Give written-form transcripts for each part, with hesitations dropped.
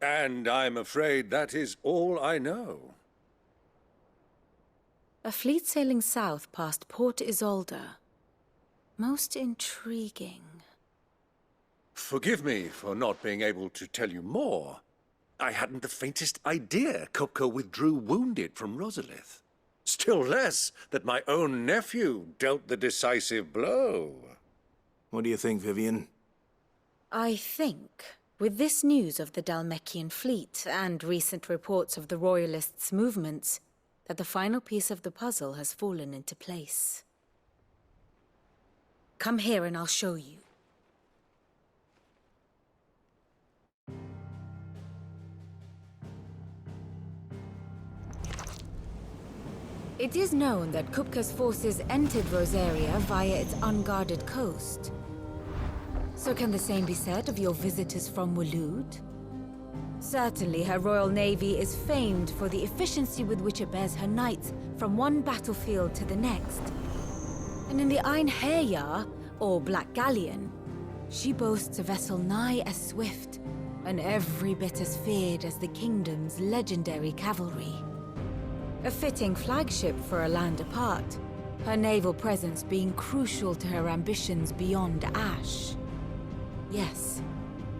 And I'm afraid that is all I know. A fleet sailing south past Port Isolde. Most intriguing. Forgive me for not being able to tell you more. I hadn't the faintest idea Kupka withdrew wounded from Rosalith. Still less that my own nephew dealt the decisive blow. What do you think, Vivian? I think, with this news of the Dhalmekian fleet and recent reports of the Royalists' movements, that the final piece of the puzzle has fallen into place. Come here and I'll show you. It is known that Kupka's forces entered Rosaria via its unguarded coast. So can the same be said of your visitors from Waloed? Certainly her Royal Navy is famed for the efficiency with which it bears her knights from one battlefield to the next. And in the Einherjar, or Black Galleon, she boasts a vessel nigh as swift and every bit as feared as the kingdom's legendary cavalry. A fitting flagship for a land apart, her naval presence being crucial to her ambitions beyond Ash. Yes,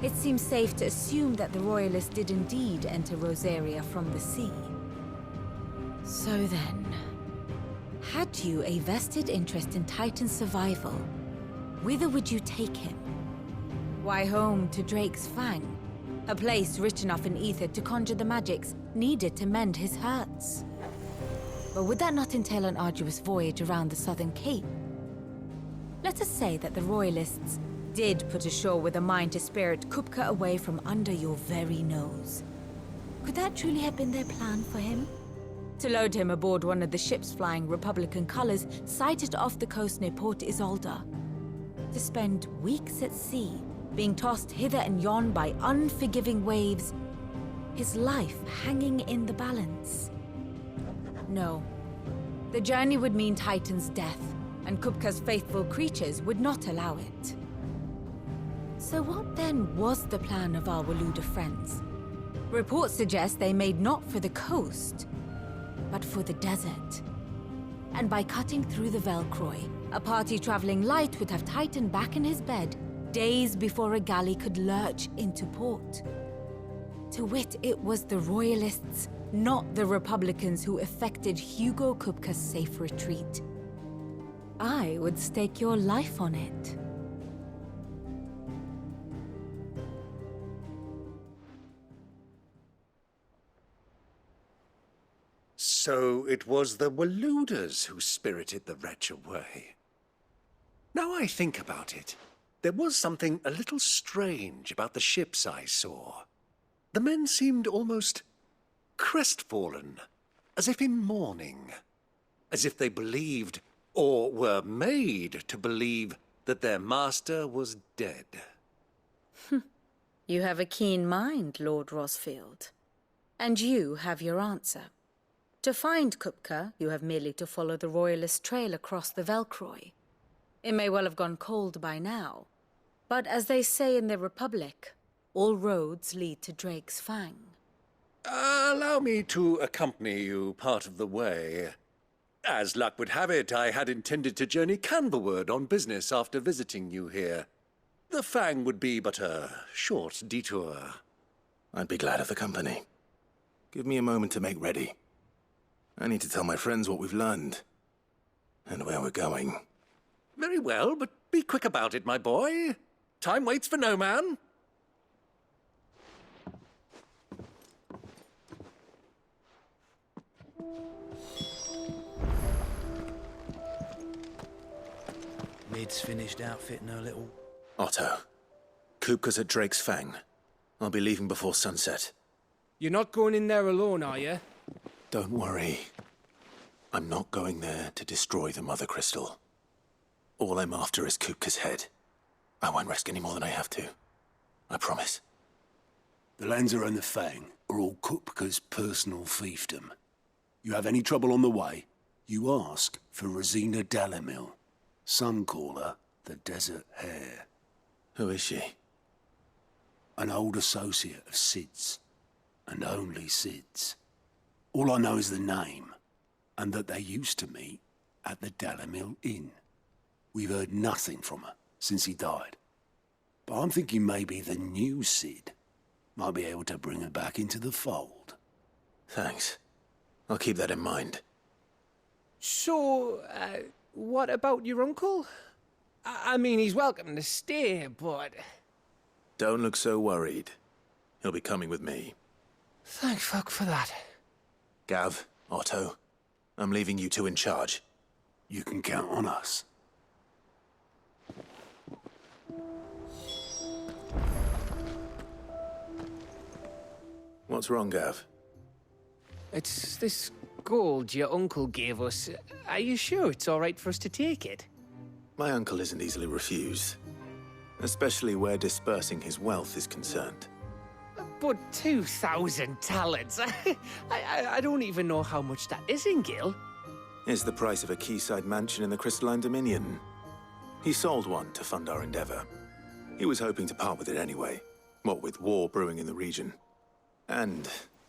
it seems safe to assume that the Royalists did indeed enter Rosaria from the sea. So then, had you a vested interest in Titan's survival, whither would you take him? Why, home to Drake's Fang, a place rich enough in ether to conjure the magics needed to mend his hurts. But would that not entail an arduous voyage around the southern cape? Let us say that the Royalists did put ashore with a mind to spirit Kupka away from under your very nose. Could that truly have been their plan for him? To load him aboard one of the ships flying Republican colors sighted off the coast near Port Isolde. To spend weeks at sea, being tossed hither and yon by unforgiving waves, his life hanging in the balance. No. The journey would mean Titan's death, and Kupka's faithful creatures would not allow it. So what then was the plan of our Waloed friends? Reports suggest they made not for the coast, but for the desert. And by cutting through the Velkroy, a party traveling light would have Titan back in his bed days before a galley could lurch into port. To wit, it was the Royalists, not the Republicans, who effected Hugo Kupka's safe retreat. I would stake your life on it. So it was the Waloeders who spirited the wretch away. Now I think about it, there was something a little strange about the ships I saw. The men seemed almost crestfallen, as if in mourning, as if they believed, or were made to believe, that their master was dead. You have a keen mind, Lord Rosfield. And you have your answer. To find Kupka, you have merely to follow the Royalist trail across the Velkroy. It may well have gone cold by now, but as they say in the Republic, all roads lead to Drake's Fang. Allow me to accompany you part of the way. As luck would have it, I had intended to journey Canberward on business after visiting you here. The Fang would be but a short detour. I'd be glad of the company. Give me a moment to make ready. I need to tell my friends what we've learned, and where we're going. Very well, but be quick about it, my boy. Time waits for no man. Mid's finished outfitting her little... Otto, Kupka's at Drake's Fang. I'll be leaving before sunset. You're not going in there alone, are you? Don't worry. I'm not going there to destroy the Mother Crystal. All I'm after is Kupka's head. I won't risk any more than I have to. I promise. The lands around the Fang are all Kupka's personal fiefdom. You have any trouble on the way, you ask for Rosina Dalamil. Some call her the Desert Hare. Who is she? An old associate of Sid's. and only Sid's. All I know is the name, and that they used to meet at the Dhalmekia Inn. We've heard nothing from her since he died. But I'm thinking maybe the new Sid might be able to bring her back into the fold. Thanks. I'll keep that in mind. So, what about your uncle? I mean, he's welcome to stay, but... Don't look so worried. He'll be coming with me. Thank fuck for that. Gav, Otto, I'm leaving you two in charge. You can count on us. What's wrong, Gav? It's this gold your uncle gave us. Are you sure it's all right for us to take it? My uncle isn't easily refused, especially where dispersing his wealth is concerned. But 2,000 talents? I don't even know how much that is in Gil. It's the price of a quayside mansion in the Crystalline Dominion. He sold one to fund our endeavor. He was hoping to part with it anyway, what with war brewing in the region. And,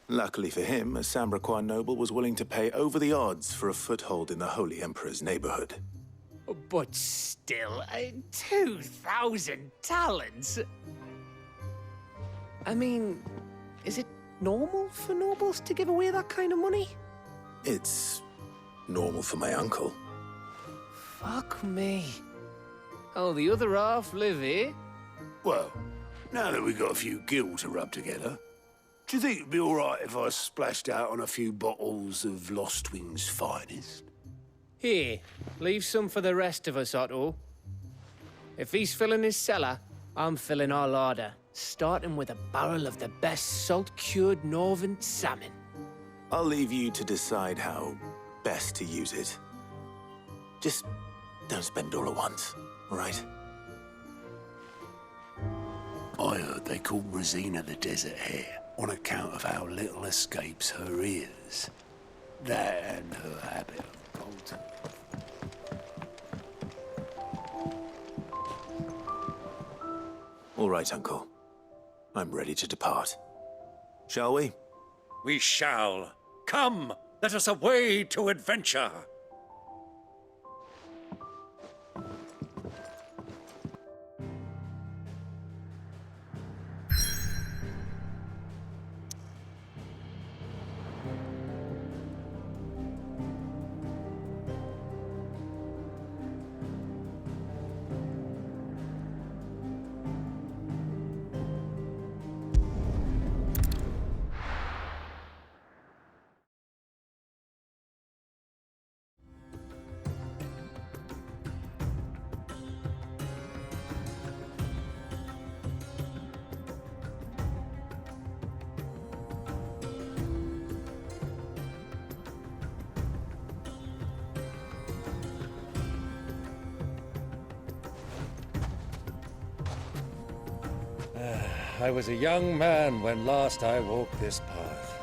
luckily for him, a Sambraquois noble was willing to pay over the odds for a foothold in the Holy Emperor's neighborhood. But still, 2,000 talents? I mean, is it normal for nobles to give away that kind of money? It's normal for my uncle. Fuck me. Oh, the other half live, eh? Well, now that we've got a few gil to rub together, do you think it'd be all right if I splashed out on a few bottles of Lost Wing's finest? Here, leave some for the rest of us, Otto. If he's filling his cellar, I'm filling our larder, starting with a barrel of the best salt-cured northern salmon. I'll leave you to decide how best to use it. Just don't spend it all at once, all right? I heard they call Rosina the Desert Hare on account of how little escapes her ears. That and her habit of bolting. All right, Uncle. I'm ready to depart. Shall we? We shall. Come, let us away to adventure. I was a young man when last I walked this path.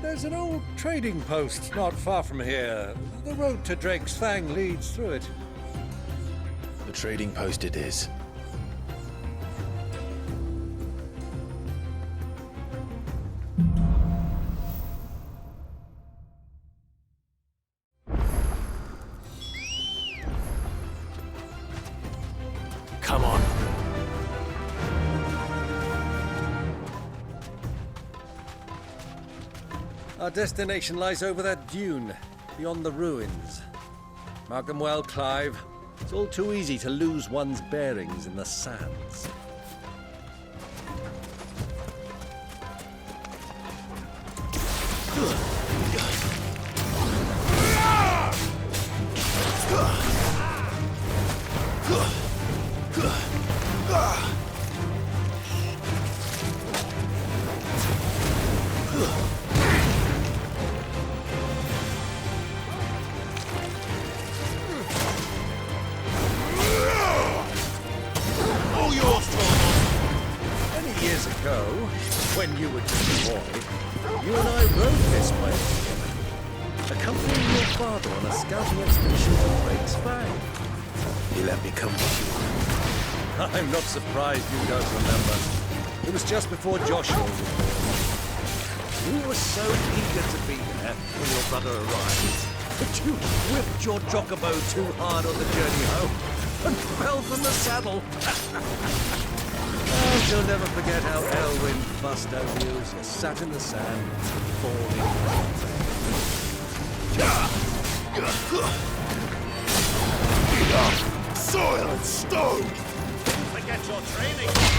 There's an old trading post not far from here. The road to Drake's Fang leads through it. The trading post it is. Come on. Our destination lies over that dune, beyond the ruins. Mark them well, Clive. It's all too easy to lose one's bearings in the sands. When you were just a boy, you and I rode this way together, accompanying your father on a scouting expedition to Drake's Fang. He let me come with you. I'm not surprised you don't remember. It was just before Joshua was born. You were so eager to be there when your brother arrived that you whipped your chocobo too hard on the journey home and fell from the saddle. I shall never forget how Elwyn fussed over you as you sat in the sand, falling apart. Soil and stone! Forget your training!